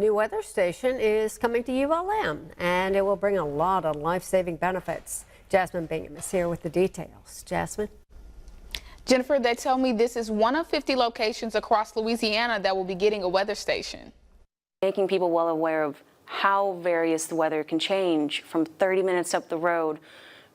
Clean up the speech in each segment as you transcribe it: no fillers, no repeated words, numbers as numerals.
New weather station is coming to ULM, and it will bring a lot of life-saving benefits. Jasmine Bingham is here with the details. Jasmine? Jennifer, they tell me this is one of 50 locations across Louisiana that will be getting a weather station. Making people well aware of how various the weather can change from 30 minutes up the road,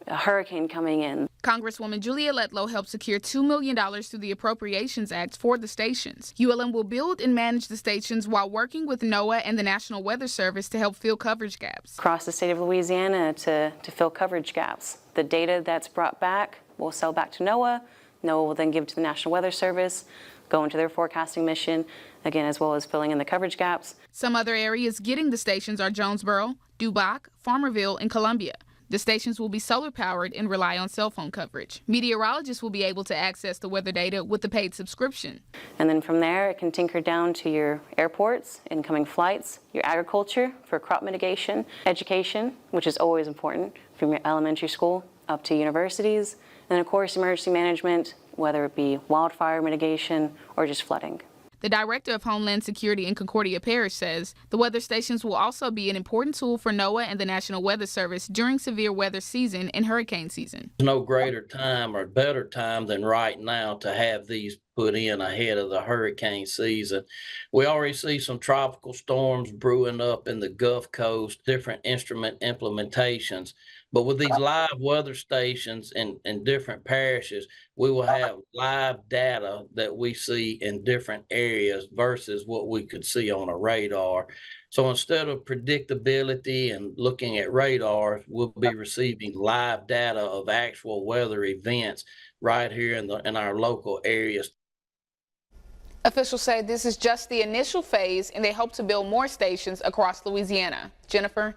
a hurricane coming in. Congresswoman Julia Letlow helped secure $2 million through the Appropriations Act for the stations. ULM will build and manage the stations while working with NOAA and the National Weather Service to help fill coverage gaps. Across the state of Louisiana to fill coverage gaps. The data that's brought back will sell back to NOAA. NOAA will then give to the National Weather Service, go into their forecasting mission, again, as well as filling in the coverage gaps. Some other areas getting the stations are Jonesboro, Duboc, Farmerville, and Columbia. The stations will be solar powered and rely on cell phone coverage. Meteorologists will be able to access the weather data with the paid subscription. And then from there, it can tinker down to your airports, incoming flights, your agriculture for crop mitigation, education, which is always important, from your elementary school up to universities, and of course, emergency management, whether it be wildfire mitigation or just flooding. The Director of Homeland Security in Concordia Parish says the weather stations will also be an important tool for NOAA and the National Weather Service during severe weather season and hurricane season. There's no greater time or better time than right now to have these put in ahead of the hurricane season. We already see some tropical storms brewing up in the Gulf Coast, different instrument implementations. But with these live weather stations in different parishes, we will have live data that we see in different areas versus what we could see on a radar. So instead of predictability and looking at radar, we'll be receiving live data of actual weather events right here in our local areas. Officials say this is just the initial phase and they hope to build more stations across Louisiana. Jennifer?